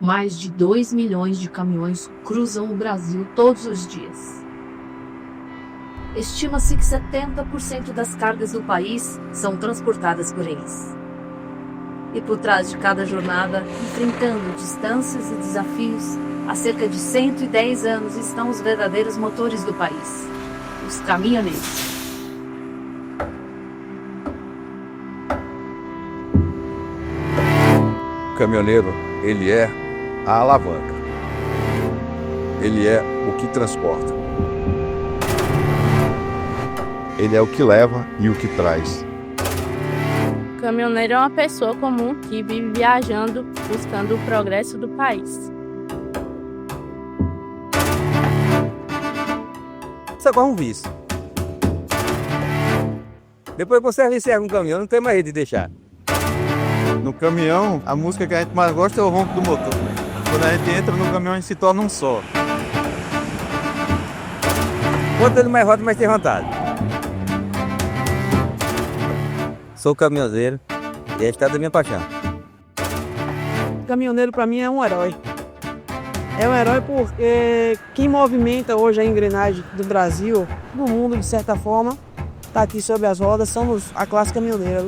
Mais de 2 milhões de caminhões cruzam o Brasil todos os dias. Estima-se que 70% das cargas do país são transportadas por eles. E por trás de cada jornada, enfrentando distâncias e desafios, há cerca de 110 anos estão os verdadeiros motores do país, os caminhoneiros. O caminhoneiro, ele é a alavanca. Ele é o que transporta. Ele é o que leva e o que traz. O caminhoneiro é uma pessoa comum que vive viajando, buscando o progresso do país. Isso agora é um vício. Depois que você serve um caminhão, não tem mais jeito de deixar. No caminhão, a música que a gente mais gosta é o ronco do motor. Quando a gente entra no caminhão, a gente se torna um só. Quanto ele mais roda, mais tem vontade. Sou caminhoneiro e é a estrada da minha paixão. Caminhoneiro para mim é um herói. É um herói porque quem movimenta hoje a engrenagem do Brasil, do mundo de certa forma, está aqui sobre as rodas, somos a classe caminhoneira.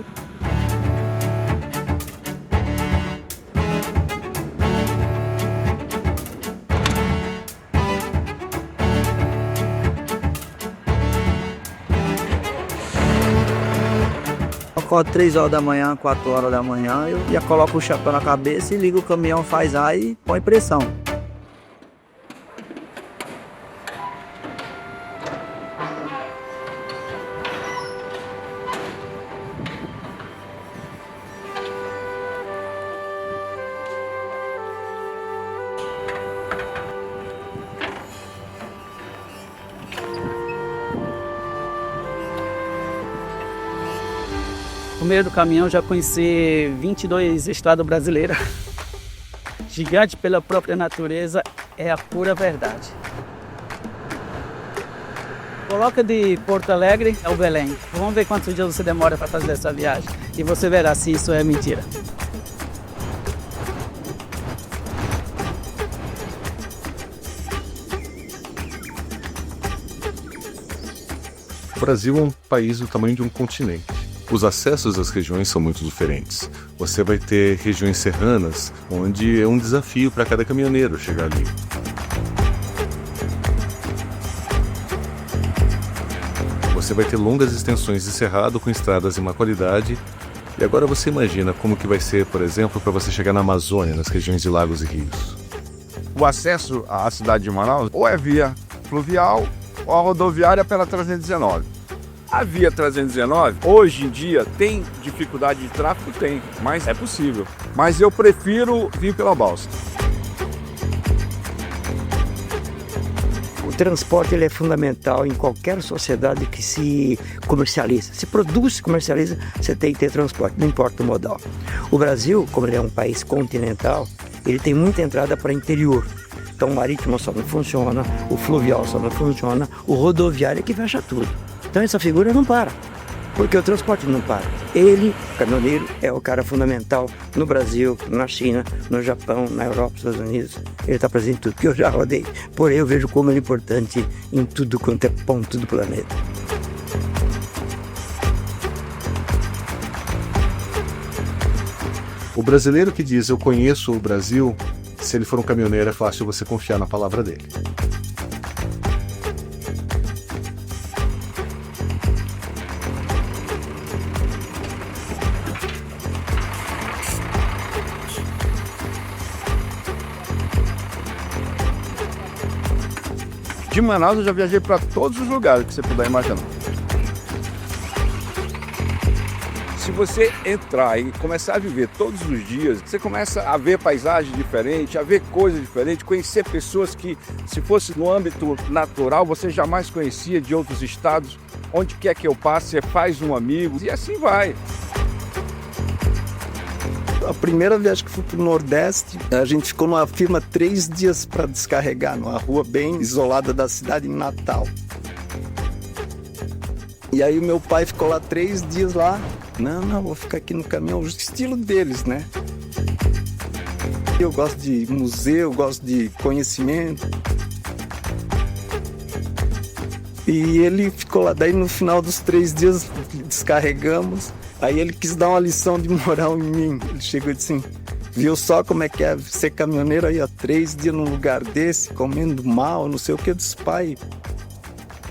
Acordo 3 horas da manhã, 4 horas da manhã, eu já coloco o chapéu na cabeça e ligo o caminhão, faz ar e põe pressão. No meio do caminhão já conheci 22 estradas brasileiras. Gigante pela própria natureza, é a pura verdade. Coloca de Porto Alegre ao Belém. Vamos ver quantos dias você demora para fazer essa viagem. E você verá se isso é mentira. O Brasil é um país do tamanho de um continente. Os acessos às regiões são muito diferentes. Você vai ter regiões serranas, onde é um desafio para cada caminhoneiro chegar ali. Você vai ter longas extensões de cerrado com estradas de má qualidade. E agora você imagina como que vai ser, por exemplo, para você chegar na Amazônia, nas regiões de lagos e rios. O acesso à cidade de Manaus ou é via fluvial ou a rodoviária pela 319. A via 319, hoje em dia, tem dificuldade de tráfego? Tem, mas é possível. Mas eu prefiro vir pela balsa. O transporte ele é fundamental em qualquer sociedade que se comercializa. Se produz, se comercializa, você tem que ter transporte, não importa o modal. O Brasil, como ele é um país continental, ele tem muita entrada para o interior. Então o marítimo só não funciona, o fluvial só não funciona, o rodoviário é que fecha tudo. Então essa figura não para, porque o transporte não para. Ele, o caminhoneiro, é o cara fundamental no Brasil, na China, no Japão, na Europa, nos Estados Unidos. Ele está presente em tudo, que eu já rodei. Porém, eu vejo como ele é importante em tudo quanto é ponto do planeta. O brasileiro que diz eu conheço o Brasil, se ele for um caminhoneiro é fácil você confiar na palavra dele. De Manaus eu já viajei para todos os lugares que você puder imaginar. Se você entrar e começar a viver todos os dias, você começa a ver paisagem diferente, a ver coisas diferentes, conhecer pessoas que, se fosse no âmbito natural, você jamais conhecia de outros estados. Onde quer que eu passe, você faz um amigo e assim vai. A primeira viagem que fui para o Nordeste, a gente ficou numa firma 3 dias para descarregar, numa rua bem isolada da cidade, em Natal. E aí o meu pai ficou lá 3 dias lá. Não, vou ficar aqui no caminhão, o estilo deles, né? Eu gosto de museu, gosto de conhecimento. E ele ficou lá, daí no final dos 3 dias descarregamos. Aí ele quis dar uma lição de moral em mim. Ele chegou e disse assim: viu só como é que é ser caminhoneiro aí há 3 dias num lugar desse, comendo mal, não sei o que. Eu disse: pai,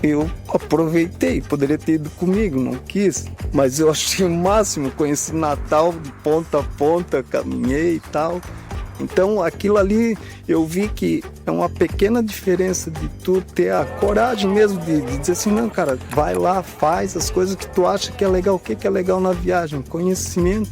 eu aproveitei, poderia ter ido comigo, não quis. Mas eu achei o máximo, conheci Natal de ponta a ponta, caminhei e tal. Então aquilo ali eu vi que é uma pequena diferença de tu ter a coragem mesmo de dizer assim: não, cara, vai lá, faz as coisas que tu acha que é legal. O que é legal na viagem? Conhecimento.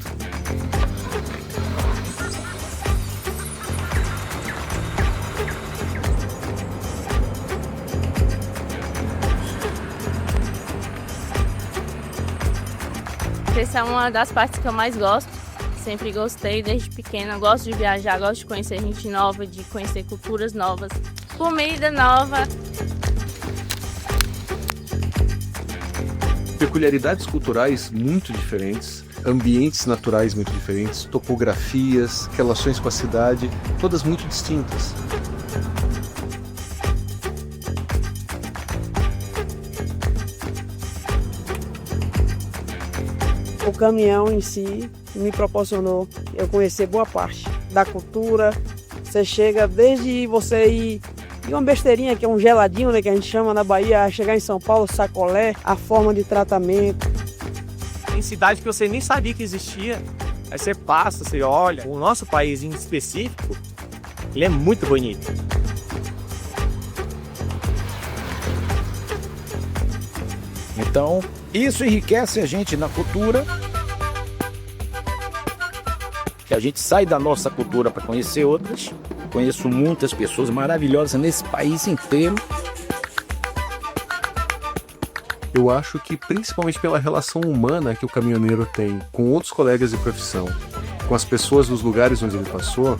Essa é uma das partes que eu mais gosto. Sempre gostei desde pequena. Gosto de viajar, gosto de conhecer gente nova, de conhecer culturas novas, comida nova. Peculiaridades culturais muito diferentes, ambientes naturais muito diferentes, topografias, relações com a cidade, todas muito distintas. O caminhão em si me proporcionou eu conhecer boa parte da cultura. Você chega desde você ir uma besteirinha, que é um geladinho, né, que a gente chama na Bahia, a chegar em São Paulo, sacolé, a forma de tratamento. Tem cidade que você nem sabia que existia. Aí você passa, você olha. O nosso país em específico, ele é muito bonito. Então, isso enriquece a gente na cultura. Que a gente sai da nossa cultura para conhecer outras. Conheço muitas pessoas maravilhosas nesse país inteiro. Eu acho que principalmente pela relação humana que o caminhoneiro tem com outros colegas de profissão, com as pessoas dos lugares onde ele passou,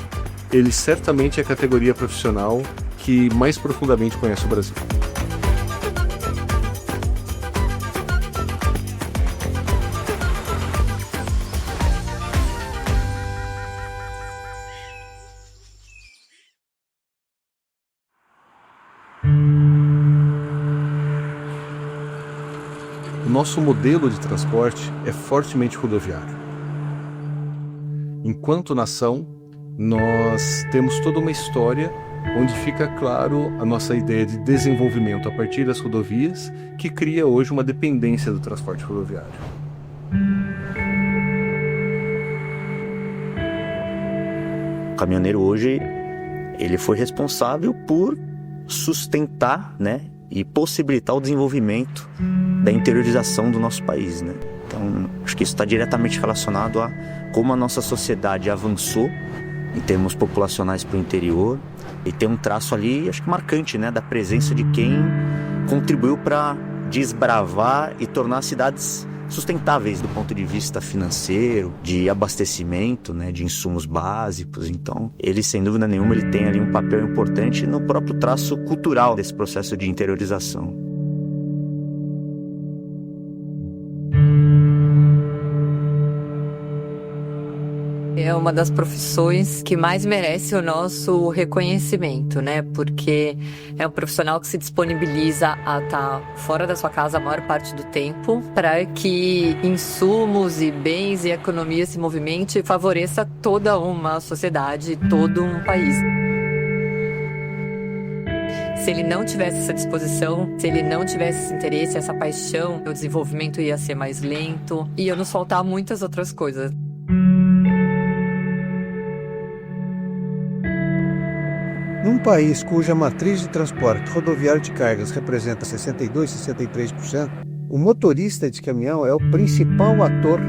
ele certamente é a categoria profissional que mais profundamente conhece o Brasil. O nosso modelo de transporte é fortemente rodoviário. Enquanto nação, nós temos toda uma história onde fica claro a nossa ideia de desenvolvimento a partir das rodovias, que cria hoje uma dependência do transporte rodoviário. O caminhoneiro hoje, ele foi responsável por sustentar, né, e possibilitar o desenvolvimento da interiorização do nosso país, né? Então, acho que isso está diretamente relacionado a como a nossa sociedade avançou em termos populacionais para o interior, e tem um traço ali, acho que marcante, né, da presença de quem contribuiu para desbravar e tornar as cidades sustentáveis do ponto de vista financeiro, de abastecimento, né, de insumos básicos. Então, ele, sem dúvida nenhuma, ele tem ali um papel importante no próprio traço cultural desse processo de interiorização. É uma das profissões que mais merece o nosso reconhecimento, né? Porque é um profissional que se disponibiliza a estar fora da sua casa a maior parte do tempo para que insumos e bens e economia se movimente e favoreça toda uma sociedade, todo um país. Se ele não tivesse essa disposição, se ele não tivesse esse interesse, essa paixão, o desenvolvimento ia ser mais lento, ia nos faltar muitas outras coisas. Num país cuja matriz de transporte rodoviário de cargas representa 62%, 63%, o motorista de caminhão é o principal ator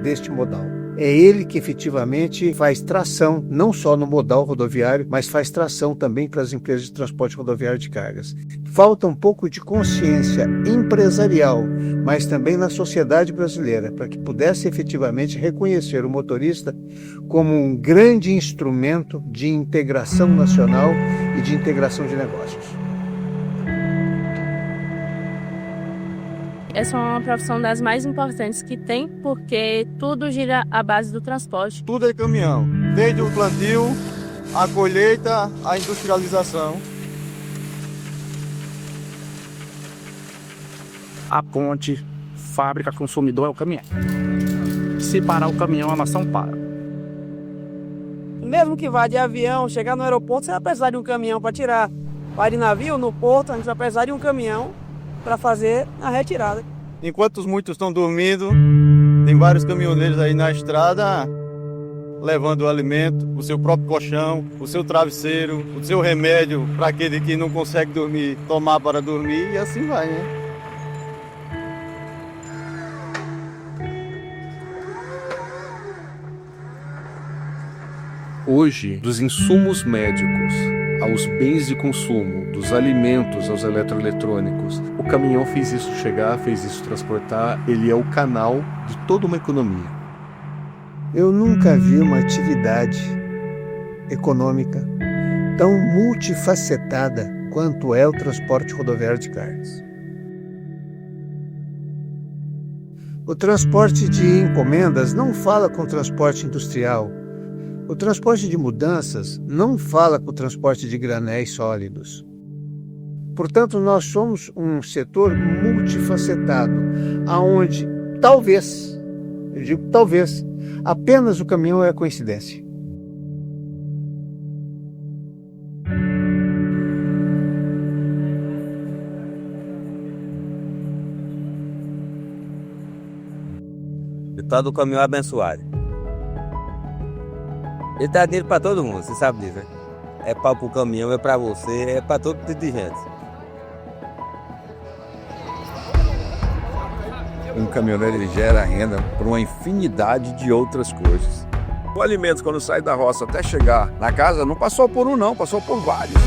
deste modal. É ele que efetivamente faz tração, não só no modal rodoviário, mas faz tração também para as empresas de transporte rodoviário de cargas. Falta um pouco de consciência empresarial, mas também na sociedade brasileira, para que pudesse efetivamente reconhecer o motorista como um grande instrumento de integração nacional e de integração de negócios. Essa é uma profissão das mais importantes que tem, porque tudo gira à base do transporte. Tudo é caminhão, desde o plantio a colheita, a industrialização. A ponte, fábrica, consumidor é o caminhão. Se parar o caminhão, a nação para. Mesmo que vá de avião, chegar no aeroporto, você vai precisar de um caminhão para tirar. Vai de navio, no porto, a gente vai precisar de um caminhão para fazer a retirada. Enquanto muitos estão dormindo, tem vários caminhoneiros aí na estrada levando o alimento, o seu próprio colchão, o seu travesseiro, o seu remédio para aquele que não consegue dormir, tomar para dormir, e assim vai, né? Hoje, dos insumos médicos aos bens de consumo, dos alimentos aos eletroeletrônicos, o caminhão fez isso chegar, fez isso transportar, ele é o canal de toda uma economia. Eu nunca vi uma atividade econômica tão multifacetada quanto é o transporte rodoviário de cargas. O transporte de encomendas não fala com o transporte industrial. O transporte de mudanças não fala com o transporte de granéis sólidos. Portanto, nós somos um setor multifacetado, aonde talvez, eu digo talvez, apenas o caminhão é a coincidência. O tal do caminhão é abençoado. Ele dá dinheiro para todo mundo, você sabe disso, né? É para o caminhão, é para você, é para todo tipo de gente. Um caminhoneiro ele gera renda para uma infinidade de outras coisas. O alimento, quando sai da roça até chegar na casa, não passou por um não, passou por vários.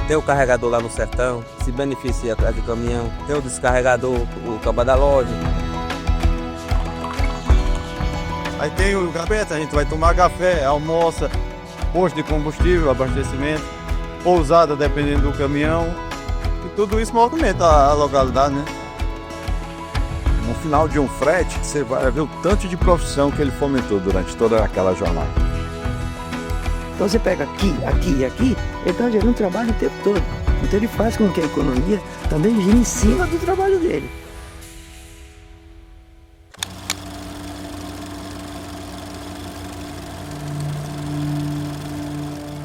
Tem o carregador lá no sertão, se beneficia atrás do caminhão. Tem o descarregador, o cabo da loja. Aí tem o gabeta, a gente vai tomar café, almoça, posto de combustível, abastecimento, pousada dependendo do caminhão. E tudo isso movimenta a localidade, né? No final de um frete, você vai ver o tanto de profissão que ele fomentou durante toda aquela jornada. Então você pega aqui, aqui e aqui, ele está gerando trabalho o tempo todo. Então ele faz com que a economia também gire em cima do trabalho dele.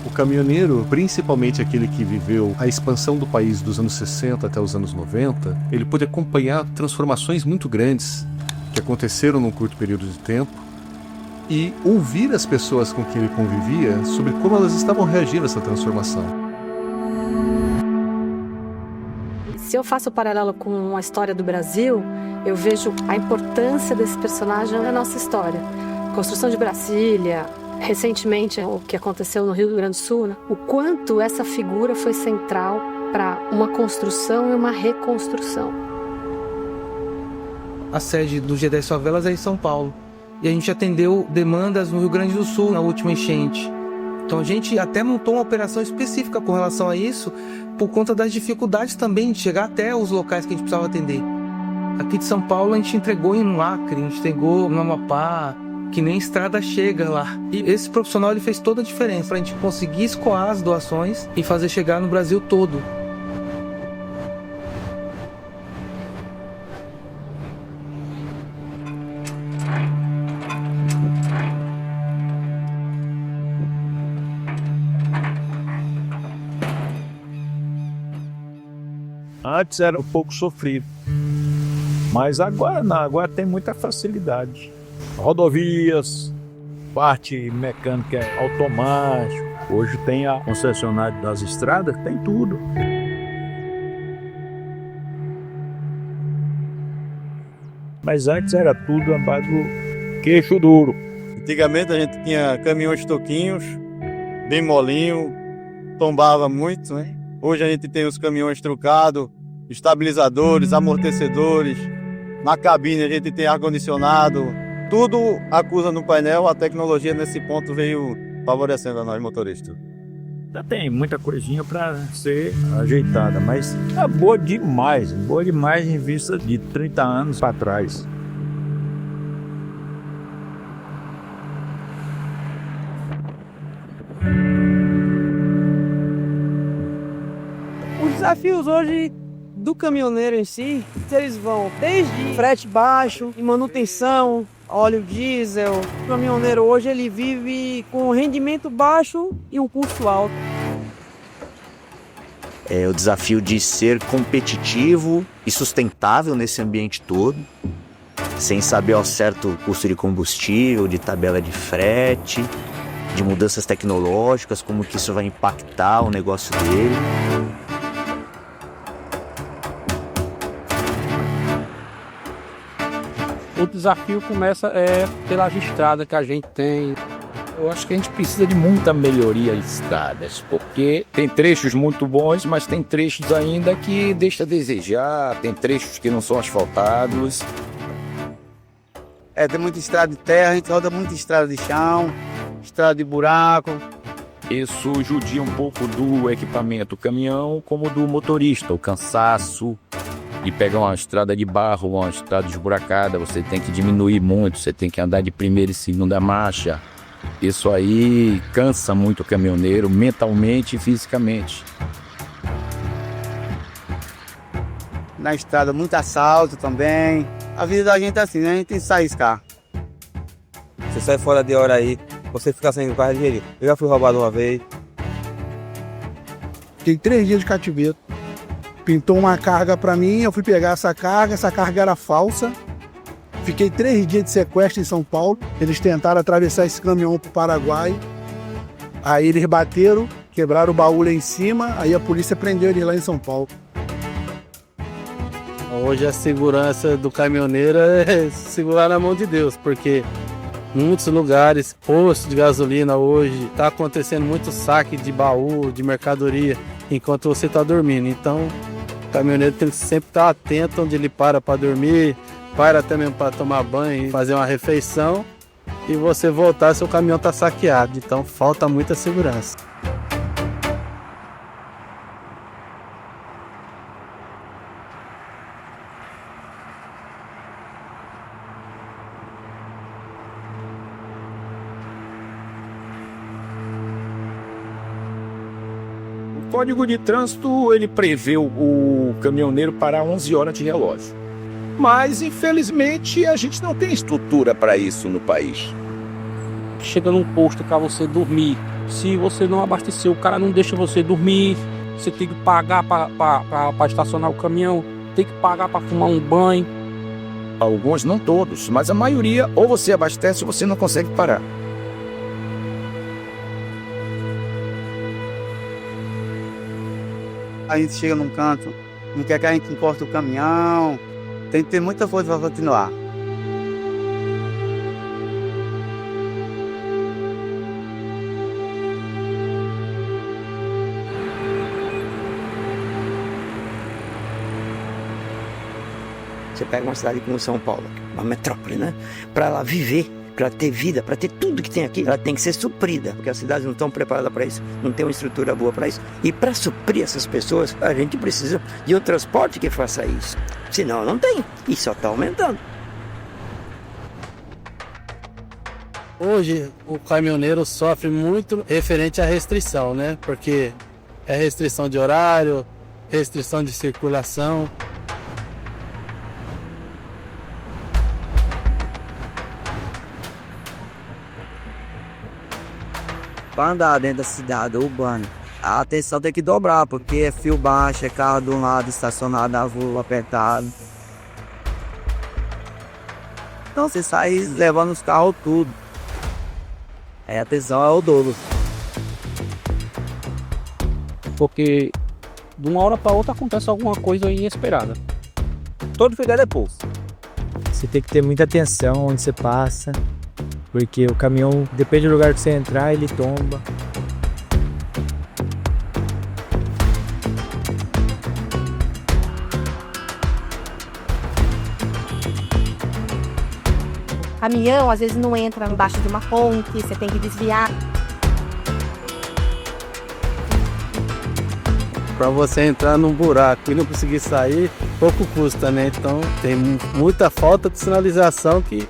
O caminhoneiro, principalmente aquele que viveu a expansão do país dos anos 60 até os anos 90, ele pôde acompanhar transformações muito grandes que aconteceram num curto período de tempo e ouvir as pessoas com quem ele convivia sobre como elas estavam reagindo a essa transformação. Se eu faço o paralelo com a história do Brasil, eu vejo a importância desse personagem na nossa história. Construção de Brasília, recentemente o que aconteceu no Rio Grande do Sul, né? O quanto essa figura foi central para uma construção e uma reconstrução. A sede do G10 Favelas é em São Paulo. E a gente atendeu demandas no Rio Grande do Sul na última enchente. Então a gente até montou uma operação específica com relação a isso, por conta das dificuldades também de chegar até os locais que a gente precisava atender. Aqui de São Paulo a gente entregou em Acre, a gente entregou no Amapá, que nem estrada chega lá. E esse profissional ele fez toda a diferença para a gente conseguir escoar as doações e fazer chegar no Brasil todo. Antes era um pouco sofrido, mas agora tem muita facilidade. Rodovias, parte mecânica automática, hoje tem a concessionária das estradas, tem tudo. Mas antes era tudo a base do queixo duro. Antigamente a gente tinha caminhões toquinhos, bem molinho, tombava muito, né? Hoje a gente tem os caminhões trucados, estabilizadores, amortecedores. Na cabine a gente tem ar-condicionado. Tudo acusa no painel, a tecnologia nesse ponto veio favorecendo a nós motoristas. Ainda tem muita coisinha para ser ajeitada, mas é boa demais em vista de 30 anos para trás. Os desafios hoje do caminhoneiro em si, eles vão desde frete baixo e manutenção, óleo diesel. O caminhoneiro hoje ele vive com rendimento baixo e um custo alto. É o desafio de ser competitivo e sustentável nesse ambiente todo, sem saber ao certo o custo de combustível, de tabela de frete, de mudanças tecnológicas, como que isso vai impactar o negócio dele. O desafio começa pelas estradas que a gente tem. Eu acho que a gente precisa de muita melhoria em estradas, porque tem trechos muito bons, mas tem trechos ainda que deixa a desejar, tem trechos que não são asfaltados. Tem muita estrada de terra, a gente roda muita estrada de chão, estrada de buraco. Isso judia um pouco do equipamento caminhão, como do motorista, o cansaço de pegar uma estrada de barro, uma estrada esburacada, você tem que diminuir muito, você tem que andar de primeira e segunda marcha. Isso aí cansa muito o caminhoneiro, mentalmente e fisicamente. Na estrada, muito assalto também. A vida da gente é assim, né? A gente tem que se arriscar. Você sai fora de hora aí, você fica sem o carro de dinheiro. Eu já fui roubado uma vez. Fiquei 3 dias de cativeiro. Pintou uma carga para mim, eu fui pegar essa carga era falsa. Fiquei 3 dias de sequestro em São Paulo. Eles tentaram atravessar esse caminhão para o Paraguai. Aí eles bateram, quebraram o baú lá em cima, aí a polícia prendeu eles lá em São Paulo. Hoje a segurança do caminhoneiro é segurar na mão de Deus, porque em muitos lugares, postos de gasolina hoje, está acontecendo muito saque de baú, de mercadoria, enquanto você está dormindo. Então, o caminhoneiro tem que sempre estar atento onde ele para dormir, para também para tomar banho, fazer uma refeição e você voltar, seu caminhão está saqueado. Então, falta muita segurança. O Código de Trânsito, ele prevê o caminhoneiro parar 11 horas de relógio. Mas, infelizmente, a gente não tem estrutura para isso no país. Chega num posto para você dormir. Se você não abastecer, o cara não deixa você dormir. Você tem que pagar para estacionar o caminhão. Tem que pagar para tomar um banho. Alguns, não todos, mas a maioria, ou você abastece ou você não consegue parar. A gente chega num canto, não quer que a gente encoste o caminhão. Tem que ter muita força para continuar. Você pega uma cidade como São Paulo, uma metrópole, né? Para ela viver, para ter vida, para ter tudo que tem aqui, ela tem que ser suprida, porque as cidades não estão preparadas para isso, não tem uma estrutura boa para isso. E para suprir essas pessoas, a gente precisa de um transporte que faça isso. Senão não tem, e só está aumentando. Hoje o caminhoneiro sofre muito referente à restrição, né? Porque é restrição de horário, restrição de circulação. Para andar dentro da cidade urbana, a atenção tem que dobrar, porque é fio baixo, é carro de um lado estacionado na rua, apertado. Então você sai levando os carros tudo. A atenção é o dobro. Porque de uma hora para outra acontece alguma coisa inesperada. Todo ficar depois. Você tem que ter muita atenção onde você passa, porque o caminhão, depende do lugar que você entrar, ele tomba. Caminhão às vezes não entra embaixo de uma ponte, você tem que desviar. para você entrar num buraco e não conseguir sair, pouco custa, né? Então tem muita falta de sinalização que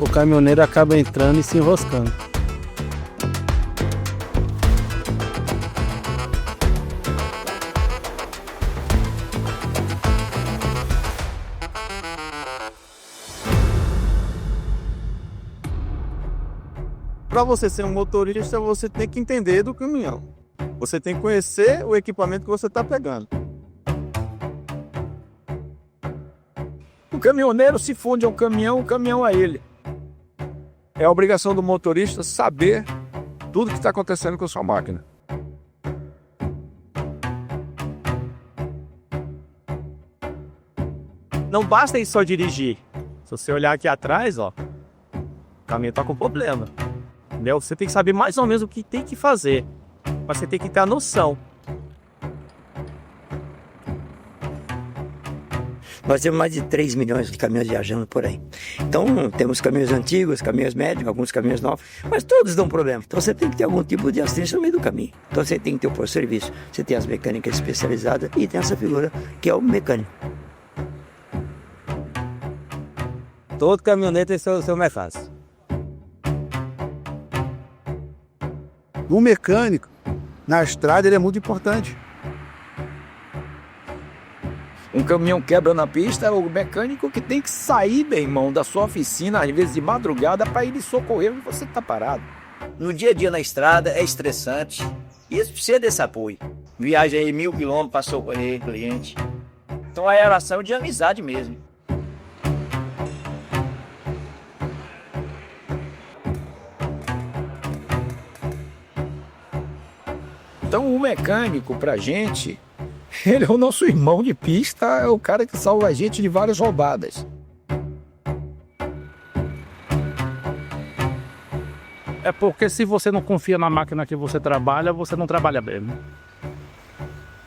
o caminhoneiro acaba entrando e se enroscando. Para você ser um motorista, você tem que entender do caminhão. Você tem que conhecer o equipamento que você está pegando. O caminhoneiro se funde ao caminhão, o caminhão a ele. É a obrigação do motorista saber tudo que está acontecendo com a sua máquina. Não basta ir só dirigir. Se você olhar aqui atrás, ó, o caminhão tá com problema. Entendeu? Você tem que saber mais ou menos o que tem que fazer. Mas você tem que ter a noção. Nós temos mais de 3 milhões de caminhões viajando por aí. Então, temos caminhões antigos, caminhões médios, alguns caminhões novos, mas todos dão problema. Então, você tem que ter algum tipo de assistência no meio do caminho. Então, você tem que ter o posto de serviço, você tem as mecânicas especializadas e tem essa figura que é o mecânico. Todo caminhoneiro tem seu mecânico. O mecânico, na estrada, ele é muito importante. Um caminhão quebra na pista, é o mecânico que tem que sair, meu irmão, da sua oficina, às vezes de madrugada, para ir lhe socorrer e você tá parado. No dia a dia na estrada é estressante e eles precisam desse apoio. Viaja aí 1.000 quilômetros para socorrer cliente. Então a relação é de amizade mesmo. Então o mecânico, pra gente, ele é o nosso irmão de pista, é o cara que salva a gente de várias roubadas. É porque se você não confia na máquina que você trabalha, você não trabalha bem. Né?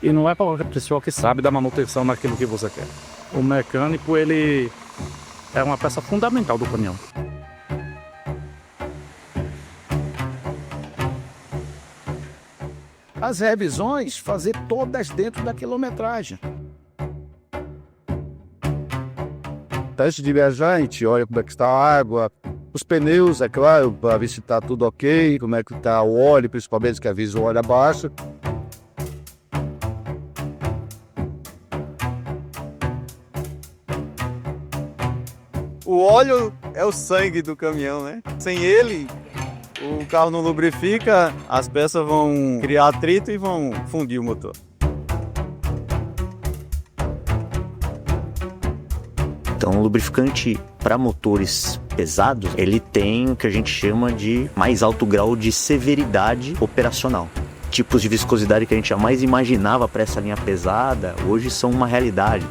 E não é para qualquer pessoa que sabe dar manutenção naquilo que você quer. O mecânico, ele é uma peça fundamental do caminhão. As revisões, fazer todas dentro da quilometragem. Antes de viajar, a gente olha como é que está a água, os pneus, é claro, para ver se está tudo ok, como é que está o óleo, principalmente que avisa o óleo abaixo. O óleo é o sangue do caminhão, né? Sem ele, o carro não lubrifica, as peças vão criar atrito e vão fundir o motor. Então, o lubrificante para motores pesados, ele tem o que a gente chama de mais alto grau de severidade operacional. Tipos de viscosidade que a gente jamais imaginava para essa linha pesada, hoje são uma realidade.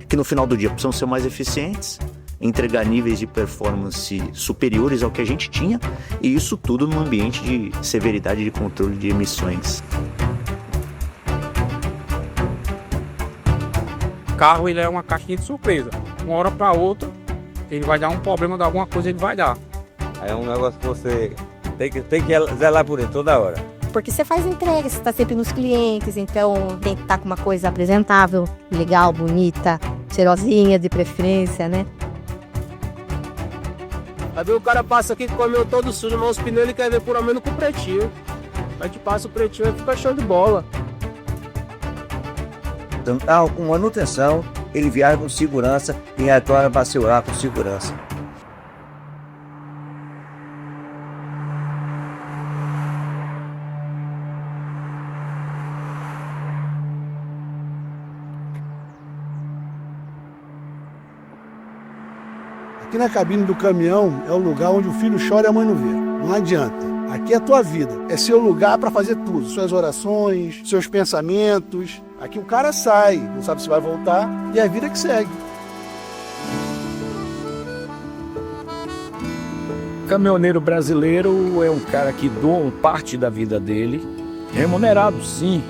Que no final do dia precisam ser mais eficientes, entregar níveis de performance superiores ao que a gente tinha, e isso tudo num ambiente de severidade de controle de emissões. O carro, ele é uma caixinha de surpresa. Uma hora para outra, ele vai dar um problema de alguma coisa, ele vai dar. Aí é um negócio que você tem que zelar por ele toda hora. Porque você faz entrega, você está sempre nos clientes, então tem que estar com uma coisa apresentável, legal, bonita, cheirosinha de preferência, né? Aí o cara passa aqui com o caminhão todo sujo, mas os pneus ele quer ver pelo menos com o pretinho. Aí te passa o pretinho e fica show de bola. Então, com manutenção, ele viaja com segurança e retorna para segurar com segurança. Aqui na cabine do caminhão é o lugar onde o filho chora e a mãe não vê. Não adianta. Aqui é a tua vida. É seu lugar para fazer tudo. Suas orações, seus pensamentos. Aqui o cara sai, não sabe se vai voltar, e é a vida que segue. Caminhoneiro brasileiro é um cara que doa parte da vida dele, remunerado sim,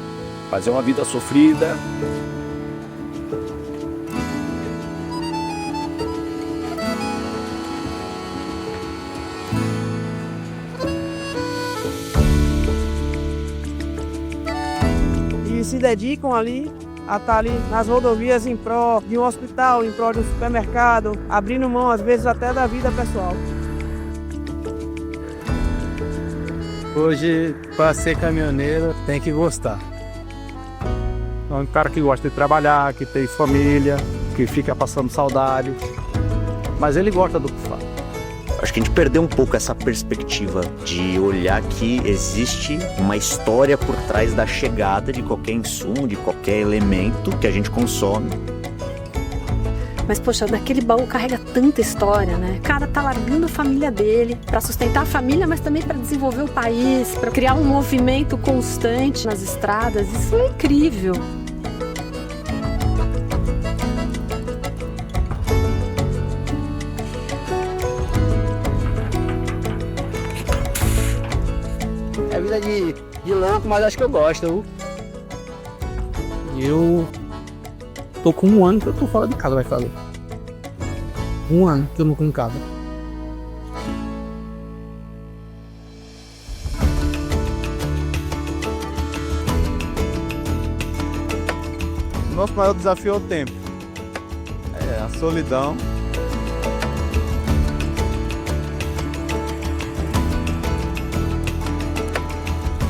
mas é uma vida sofrida. eles se dedicam ali a estar ali nas rodovias em prol de um hospital, em prol de um supermercado, abrindo mão às vezes até da vida pessoal. Hoje, para ser caminhoneiro, tem que gostar. É um cara que gosta de trabalhar, que tem família, que fica passando saudade. Mas ele gosta do que faz. Acho que a gente perdeu um pouco essa perspectiva de olhar que existe uma história por trás da chegada de qualquer insumo, de qualquer elemento que a gente consome. Mas, poxa, daquele baú carrega tanta história, né? O cara tá largando a família dele para sustentar a família, mas também para desenvolver o país, para criar um movimento constante nas estradas. Isso é incrível. É vida de lampo, mas acho que eu gosto. Eu tô com 1 ano que eu tô fora de casa, vai fazer. 1 ano que eu não tô em casa. Nosso maior desafio é o tempo. É a solidão.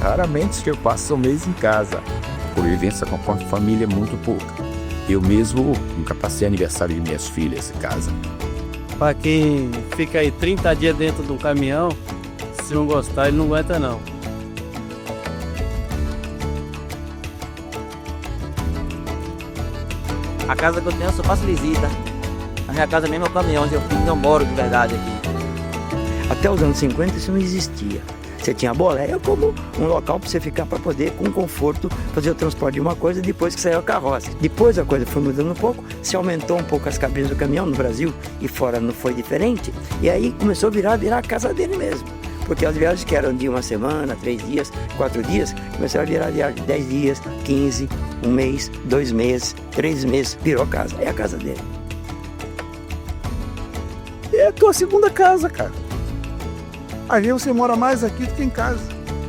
Raramente que eu passo um mês em casa. Convivência com a família é muito pouca. Eu mesmo nunca passei aniversário de minhas filhas em casa. Para quem fica aí 30 dias dentro do caminhão, se não gostar, ele não aguenta não. A casa que eu tenho, eu só faço visita. A minha casa mesmo é o caminhão, onde eu moro de verdade aqui. Até os anos 50 isso não existia. Você tinha a boleia como um local para você ficar para poder, com conforto, fazer o transporte de uma coisa depois que saiu a carroça. Depois a coisa foi mudando um pouco, se aumentou um pouco as cabines do caminhão no Brasil e fora não foi diferente. E aí começou a virar a casa dele mesmo. Porque as viagens que eram de 1 semana, 3 dias, 4 dias, começaram a virar viagem de 10 dias, 15, 1 mês, 2 meses, 3 meses, virou a casa. É a casa dele. É a tua segunda casa, cara. Às vezes você mora mais aqui do que em casa.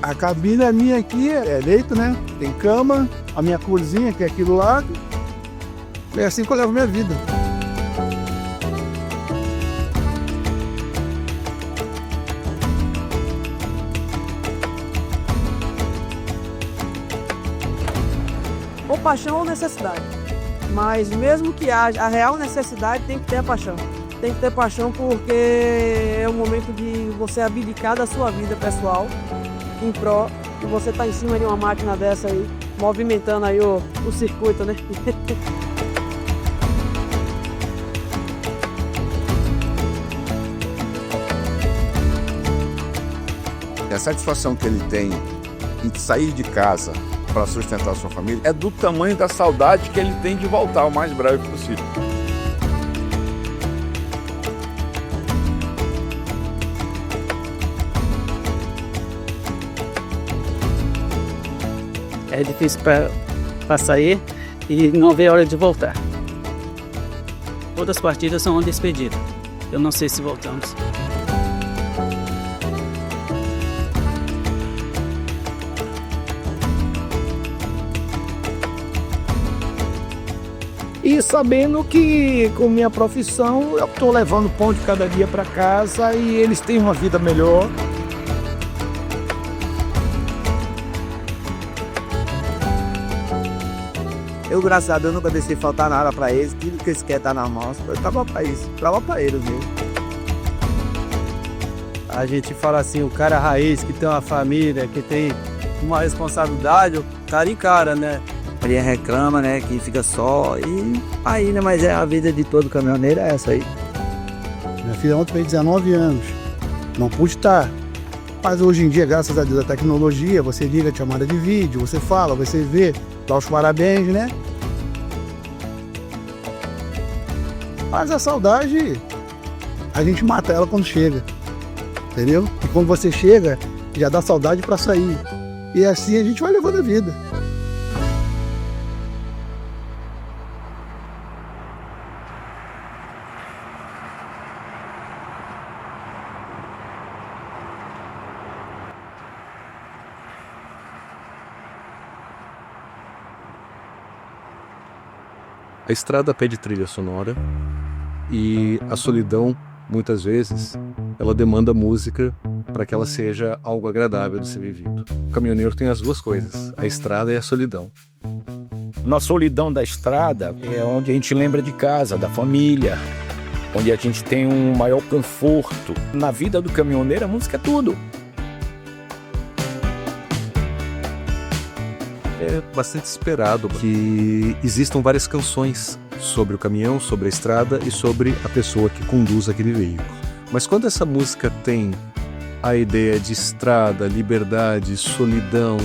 A cabine é minha aqui, é leito, né? Tem cama, a minha cozinha que é aqui do lado. É assim que eu levo minha vida. Ou paixão ou necessidade. Mas mesmo que haja a real necessidade, tem que ter a paixão. Tem que ter paixão porque é o momento de você abdicar da sua vida pessoal em prol de você estar em cima de uma máquina dessa aí, movimentando aí o circuito, né? A satisfação que ele tem em sair de casa para sustentar a sua família é do tamanho da saudade que ele tem de voltar o mais breve possível. É difícil para sair e não ver a hora de voltar. Todas as partidas são uma despedida. Eu não sei se voltamos. E sabendo que com minha profissão eu estou levando pão de cada dia para casa e eles têm uma vida melhor. Eu, graças a Deus, nunca deixei faltar nada pra eles. Tudo que eles querem tá nas mãos. Eu tava pra isso, tava pra eles mesmo. A gente fala assim, o cara raiz, que tem uma família, que tem uma responsabilidade, o cara encara, né? Ele reclama, né, que fica só e aí, né, mas é a vida de todo caminhoneiro, é essa aí. Minha filha ontem fez 19 anos, não pude estar. Mas hoje em dia, graças a Deus, a tecnologia, você liga a chamada de vídeo, você fala, você vê, dá os parabéns, né? Mas a saudade, a gente mata ela quando chega, entendeu? E quando você chega, já dá saudade para sair. E assim a gente vai levando a vida. A estrada pede trilha sonora e a solidão, muitas vezes, ela demanda música para que ela seja algo agradável de ser vivido. O caminhoneiro tem as duas coisas, a estrada e a solidão. Na solidão da estrada é onde a gente lembra de casa, da família, onde a gente tem um maior conforto. Na vida do caminhoneiro, a música é tudo. É bastante esperado que existam várias canções sobre o caminhão, sobre a estrada e sobre a pessoa que conduz aquele veículo. Mas quando essa música tem a ideia de estrada, liberdade, solidão,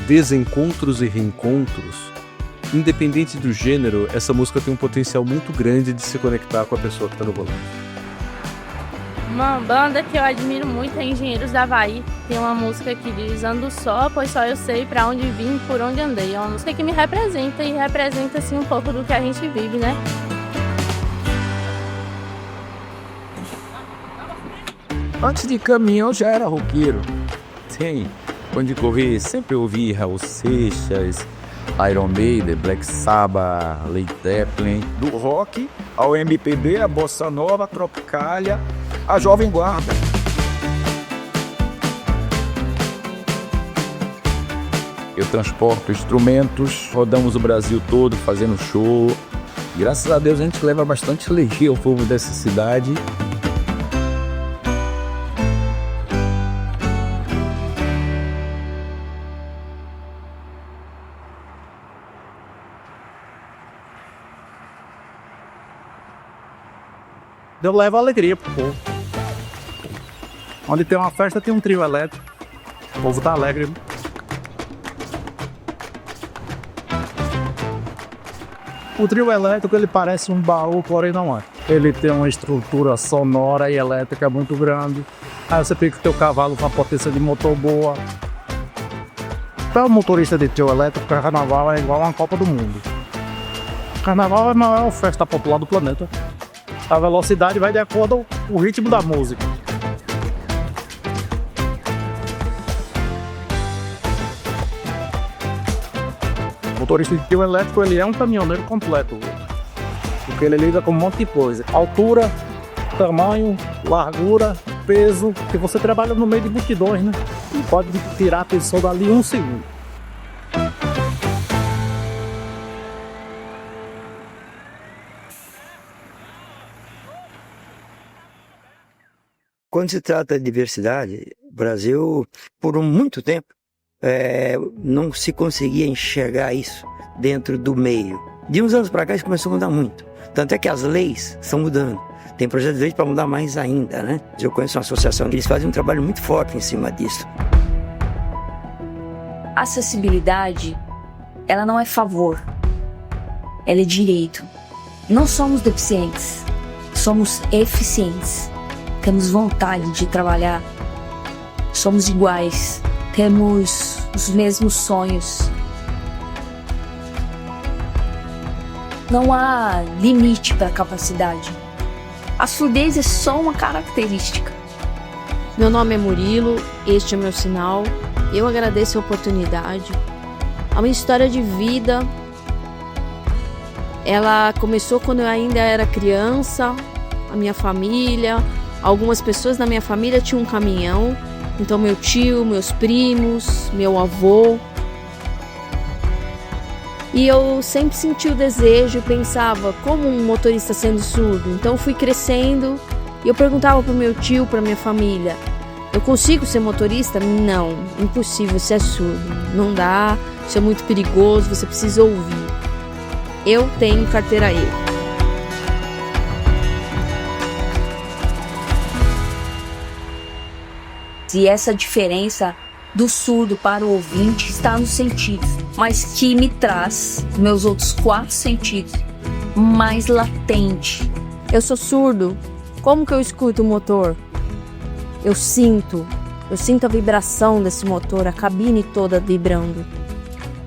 desencontros e reencontros, independente do gênero, essa música tem um potencial muito grande de se conectar com a pessoa que está no volante. Uma banda que eu admiro muito é Engenheiros da Havaí. Tem uma música que diz: ando só, pois só eu sei pra onde vim, por onde andei. É uma música que me representa e representa assim um pouco do que a gente vive, né? Antes de caminhão já era roqueiro. Sim, quando corri sempre ouvi Raul Seixas, Iron Maiden, Black Sabbath, Led Zeppelin. Do rock ao MPB, a bossa nova, a tropicália, a jovem guarda. Eu transporto instrumentos, rodamos o Brasil todo fazendo show. Graças a Deus a gente leva bastante alegria ao povo dessa cidade. Eu levo alegria pro povo. Onde tem uma festa, tem um trio elétrico. O povo tá alegre. O trio elétrico, ele parece um baú, porém não é. Ele tem uma estrutura sonora e elétrica muito grande. Aí você fica com o teu cavalo com a potência de motor boa. Para o motorista de trio elétrico, o carnaval é igual a uma Copa do Mundo. O carnaval é a maior festa popular do planeta. A velocidade vai de acordo com o ritmo da música. O motorista de trio elétrico, ele é um caminhoneiro completo, porque ele lida com um monte de coisa: altura, tamanho, largura, peso, que você trabalha no meio de multidões, né? E pode tirar a pessoa dali um segundo. Quando se trata de diversidade, o Brasil, por muito tempo, não se conseguia enxergar isso dentro do meio. De uns anos para cá, isso começou a mudar muito. Tanto é que as leis estão mudando. Tem projeto de lei para mudar mais ainda, né? Eu conheço uma associação que eles fazem um trabalho muito forte em cima disso. Acessibilidade, ela não é favor, ela é direito. Não somos deficientes, somos eficientes. Temos vontade de trabalhar, somos iguais, temos os mesmos sonhos. Não há limite para a capacidade. A surdez é só uma característica. Meu nome é Murilo, este é meu sinal. Eu agradeço a oportunidade. A minha história de vida, ela começou quando eu ainda era criança. A minha família, algumas pessoas da minha família tinham um caminhão. Então meu tio, meus primos, meu avô. E eu sempre senti o desejo e pensava, como um motorista sendo surdo? Então fui crescendo e eu perguntava para o meu tio, para minha família: eu consigo ser motorista? Não, impossível, você é surdo. Não dá, isso é muito perigoso, você precisa ouvir. Eu tenho carteira E. E essa diferença do surdo para o ouvinte está nos sentidos, mas que me traz meus outros 4 sentidos mais latente. Eu sou surdo, como que eu escuto o motor? Eu sinto a vibração desse motor, a cabine toda vibrando.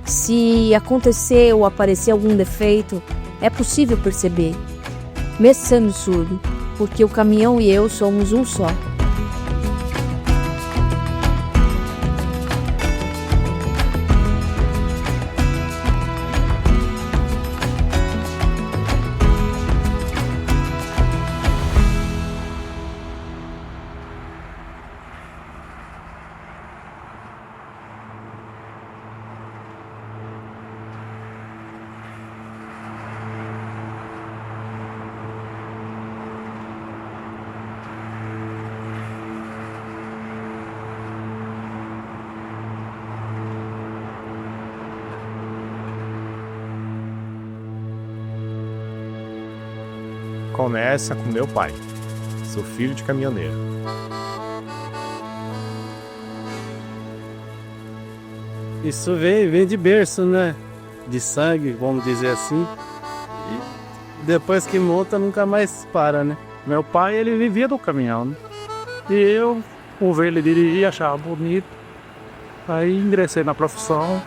Se acontecer ou aparecer algum defeito, é possível perceber, mesmo sendo surdo, porque o caminhão e eu somos um só. começa com meu pai. Sou filho de caminhoneiro. Isso vem de berço, né? De sangue, vamos dizer assim. E depois que monta, nunca mais para, né? Meu pai, ele vivia do caminhão, né? E eu, por ver ele dirigir, achava bonito. Aí ingressei na profissão.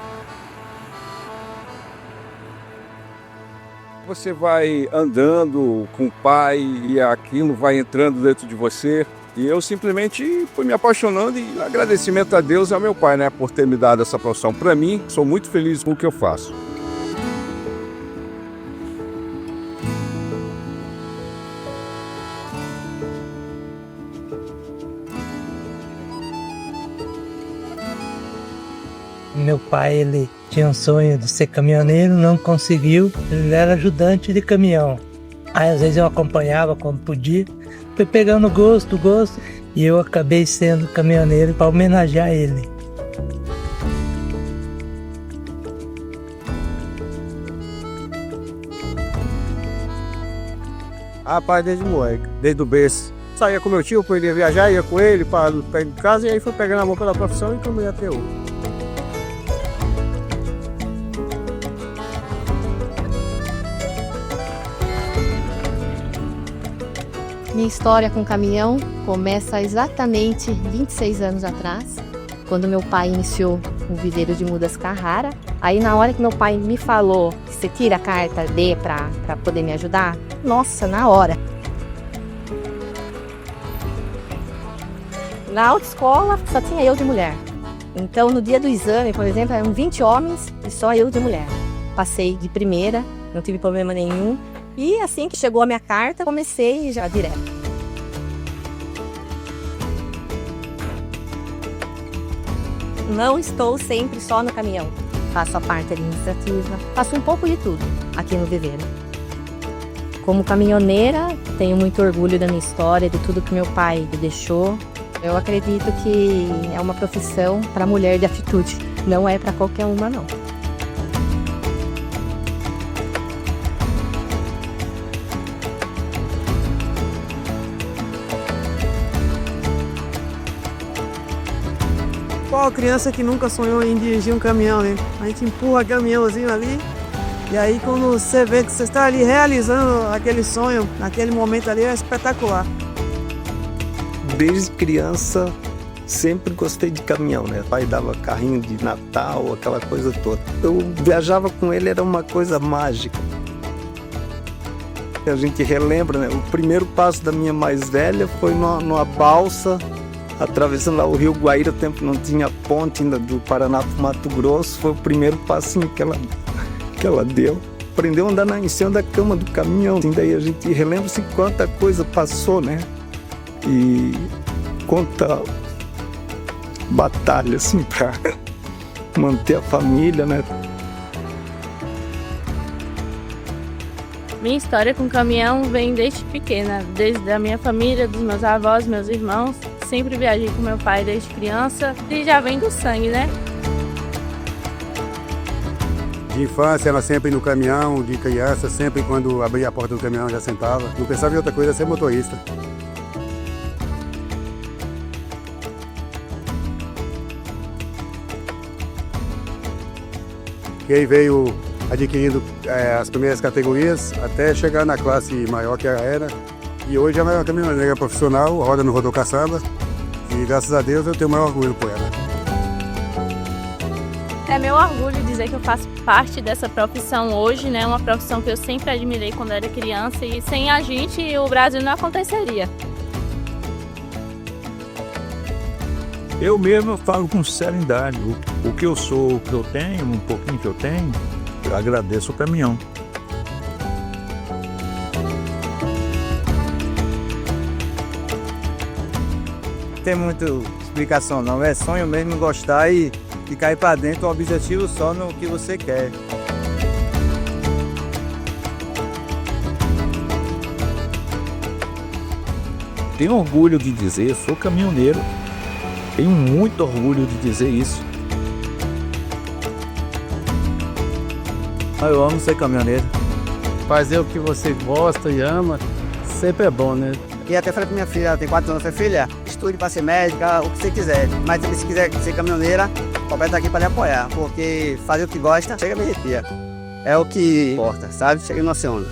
Você vai andando com o pai e aquilo vai entrando dentro de você. E eu simplesmente fui me apaixonando e agradecimento a Deus e ao meu pai, né, por ter me dado essa profissão. Para mim, sou muito feliz com o que eu faço. Meu pai, ele tinha um sonho de ser caminhoneiro, não conseguiu. Ele era ajudante de caminhão. Aí às vezes eu acompanhava quando podia. Fui pegando gosto, e eu acabei sendo caminhoneiro para homenagear ele. Rapaz, desde moleque, desde o berço. Saía com meu tio, podia viajar, ia com ele para perto de casa, e aí foi pegando a mão pela profissão e comecei até hoje. Minha história com caminhão começa exatamente 26 anos atrás, quando meu pai iniciou o viveiro de mudas Carrara. Aí na hora que meu pai me falou que você tira a carta D para poder me ajudar, nossa, na hora. Na autoescola só tinha eu de mulher. Então no dia do exame, por exemplo, eram 20 homens e só eu de mulher. Passei de primeira, não tive problema nenhum. E assim que chegou a minha carta, comecei já direto. Não estou sempre só no caminhão. Faço a parte administrativa, faço um pouco de tudo aqui no viveiro. Como caminhoneira, tenho muito orgulho da minha história, de tudo que meu pai me deixou. Eu acredito que é uma profissão para mulher de atitude, não é para qualquer uma, não. Qual criança que nunca sonhou em dirigir um caminhão, né? A gente empurra o caminhãozinho ali, e aí quando você vê que você está ali realizando aquele sonho, naquele momento ali, é espetacular. Desde criança, sempre gostei de caminhão, né? O pai dava carrinho de Natal, aquela coisa toda. Eu viajava com ele, era uma coisa mágica. A gente relembra, né? O primeiro passo da minha mais velha foi numa balsa, atravessando lá o Rio Guaíra. O tempo não tinha ponte ainda do Paraná para o Mato Grosso. Foi o primeiro passinho que ela deu. Aprendeu a andar em cima da cama do caminhão. E daí a gente relembra-se quanta coisa passou, né? E quanta batalha, assim, para manter a família, né? Minha história com caminhão vem desde pequena, desde a minha família, dos meus avós, meus irmãos. Sempre viajei com meu pai desde criança e já vem do sangue, né? De infância, ela sempre no caminhão, de criança, sempre quando abria a porta do caminhão já sentava. Não pensava em outra coisa, ser motorista. E aí veio adquirindo as primeiras categorias até chegar na classe maior que era. E hoje é uma caminhoneira profissional, roda no Rodocaçamba. E graças a Deus eu tenho o maior orgulho por ela. É meu orgulho dizer que eu faço parte dessa profissão hoje, né? Uma profissão que eu sempre admirei quando era criança e sem a gente o Brasil não aconteceria. Eu mesmo falo com serenidade. O que eu sou, o que eu tenho, um pouquinho que eu tenho, eu agradeço o caminhão. Não tem muita explicação não, é sonho mesmo gostar e cair para dentro, o objetivo só no que você quer. Tenho orgulho de dizer, sou caminhoneiro, tenho muito orgulho de dizer isso. Eu amo ser caminhoneiro. Fazer o que você gosta e ama, sempre é bom, né? E até falei pra minha filha, ela tem 4 anos, eu falei, filha, estude para ser médica, o que você quiser. Mas também se quiser ser caminhoneira, o papai tá aqui para lhe apoiar, porque fazer o que gosta, chega a me arrepia. É o que importa, sabe? Chega e não se onda.